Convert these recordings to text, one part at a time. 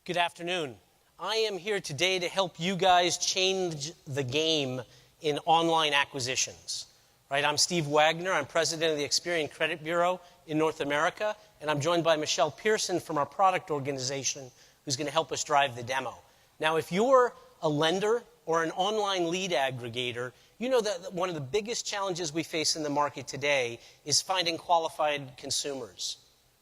Good afternoon. I am here today to help you guys change the game in online acquisitions. Right, I'm Steve Wagner. I'm president of the Experian Credit Bureau in North America, and I'm joined by Michelle Pearson from our product organization, who's going to help us drive the demo. Now, if you're a lender or an online lead aggregator, you know that one of the biggest challenges we face in the market today is finding qualified consumers.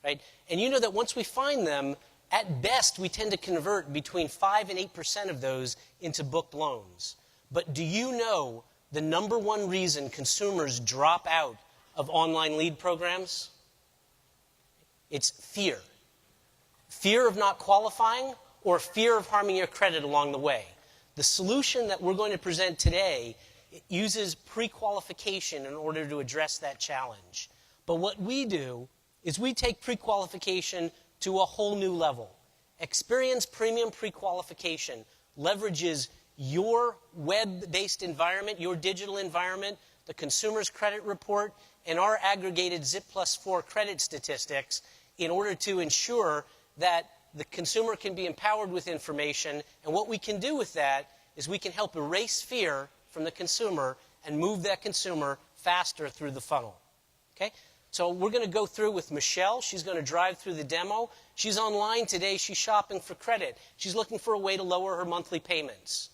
Right? And you know that once we find them, at best, we tend to convert between 5 and 8% of those into booked loans. But do you know the number one reason consumers drop out of online lead programs? It's fear. Fear of not qualifying or fear of harming your credit along the way. The solution that we're going to present today uses pre-qualification in order to address that challenge. But what we do is we take pre-qualification to a whole new level. Experian's premium pre-qualification leverages your web-based environment, your digital environment, the consumer's credit report, and our aggregated ZIP plus 4 credit statistics in order to ensure that the consumer can be empowered with information. And what we can do with that is we can help erase fear from the consumer and move that consumer faster through the funnel. Okay? So we're going to go through with Michelle. She's going to drive through the demo. She's online today. She's shopping for credit. She's looking for a way to lower her monthly payments.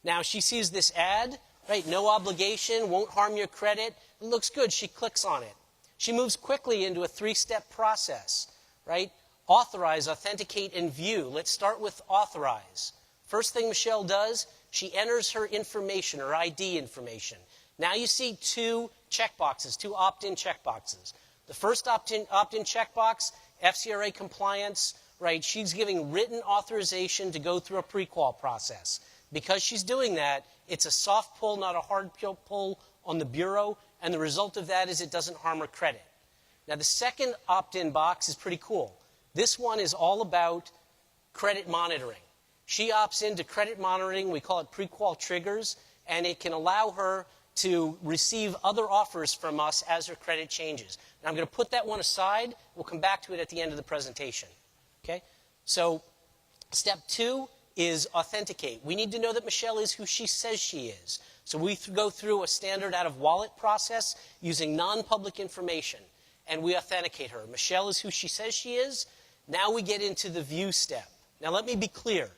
Now, she sees this ad, right? No obligation, won't harm your credit. It looks good. She clicks on it. She moves quickly into a 3-step process, right? Authorize, authenticate, and view. Let's start with authorize. First thing Michelle does, she enters her information, her ID information. Now you see 2 checkboxes, 2 opt-in checkboxes. The first opt-in checkbox, FCRA compliance, right? She's giving written authorization to go through a pre-qual process. Because she's doing that, it's a soft pull, not a hard pull on the Bureau, and the result of that is it doesn't harm her credit. Now, the second opt-in box is pretty cool. This one is all about credit monitoring. She opts into credit monitoring. We call it pre-qual triggers, and it can allow her to receive other offers from us as her credit changes. Now, I'm going to put that one aside. We'll come back to it at the end of the presentation. Okay? So, step 2 is authenticate. We need to know that Michelle is who she says she is. So we go through a standard out-of-wallet process using non-public information, and we authenticate her. Michelle is who she says she is. Now we get into the view step. Now let me be clear.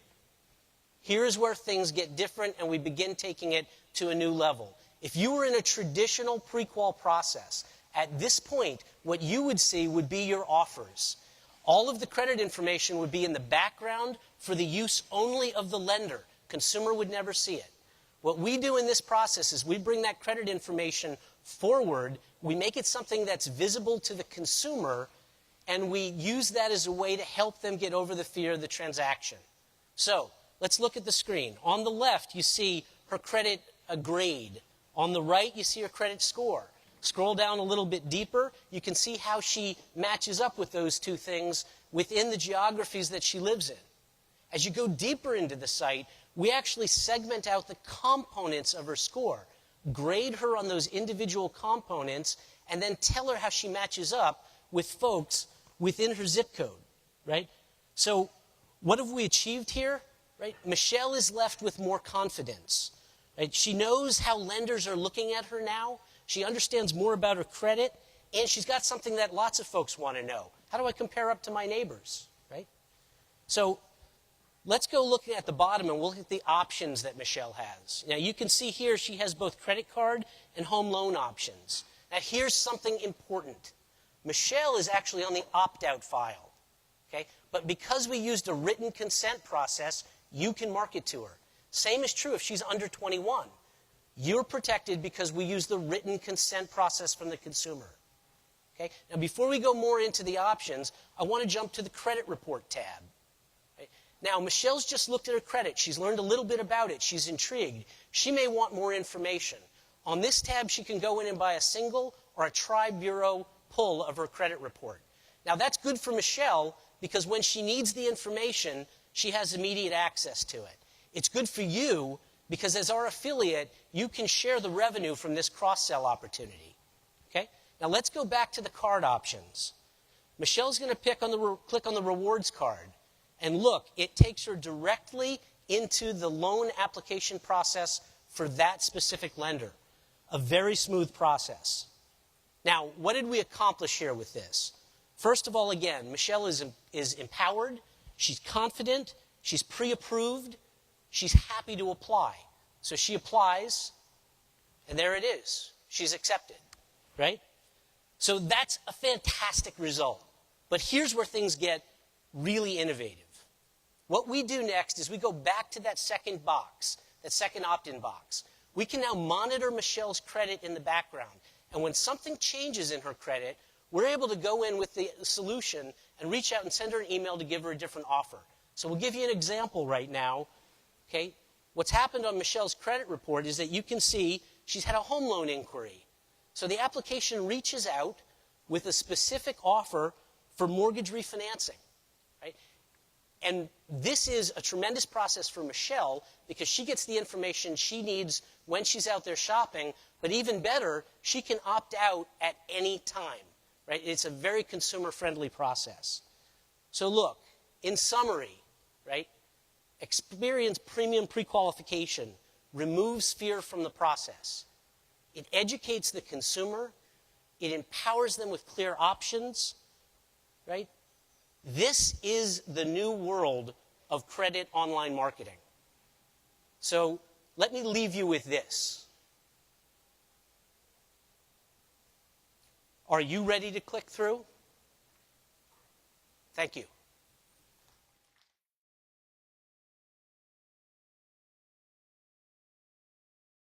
Here's where things get different, and we begin taking it to a new level. If you were in a traditional pre-qual process, at this point, what you would see would be your offers. All of the credit information would be in the background for the use only of the lender. Consumer would never see it. What we do in this process is we bring that credit information forward, we make it something that's visible to the consumer, and we use that as a way to help them get over the fear of the transaction. So, let's look at the screen. On the left, you see her credit grade. On the right, you see her credit score. Scroll down a little bit deeper, you can see how she matches up with those 2 things within the geographies that she lives in. As you go deeper into the site, we actually segment out the components of her score, grade her on those individual components, and then tell her how she matches up with folks within her zip code, right? So what have we achieved here? Right? Michelle is left with more confidence. Right? She knows how lenders are looking at her now. She understands more about her credit, and she's got something that lots of folks want to know. How do I compare up to my neighbors, right? So let's go looking at the bottom and we'll look at the options that Michelle has. Now, you can see here she has both credit card and home loan options. Now, here's something important. Michelle is actually on the opt-out file, okay? But because we used a written consent process, you can market to her. Same is true if she's under 21. You're protected because we use the written consent process from the consumer. Okay? Now, before we go more into the options, I want to jump to the credit report tab. Right? Now, Michelle's just looked at her credit. She's learned a little bit about it. She's intrigued. She may want more information. On this tab, she can go in and buy a single or a tri-bureau pull of her credit report. Now, that's good for Michelle because when she needs the information, she has immediate access to it. It's good for you because as our affiliate, you can share the revenue from this cross-sell opportunity. Okay? Now let's go back to the card options. Michelle's going to click on the rewards card. And look, it takes her directly into the loan application process for that specific lender. A very smooth process. Now, what did we accomplish here with this? First of all, again, Michelle is empowered, she's confident, she's pre-approved, she's happy to apply. So she applies, and there it is. She's accepted, right? So that's a fantastic result. But here's where things get really innovative. What we do next is we go back to that second box, that second opt-in box. We can now monitor Michelle's credit in the background. And when something changes in her credit, we're able to go in with the solution and reach out and send her an email to give her a different offer. So we'll give you an example right now. Okay? What's happened on Michelle's credit report is that you can see she's had a home loan inquiry. So the application reaches out with a specific offer for mortgage refinancing. Right? And this is a tremendous process for Michelle because she gets the information she needs when she's out there shopping, but even better, she can opt out at any time. Right? It's a very consumer-friendly process. So look, in summary, right, Experian's premium pre-qualification removes fear from the process. It educates the consumer. It empowers them with clear options. Right? This is the new world of credit online marketing. So let me leave you with this. Are you ready to click through? Thank you.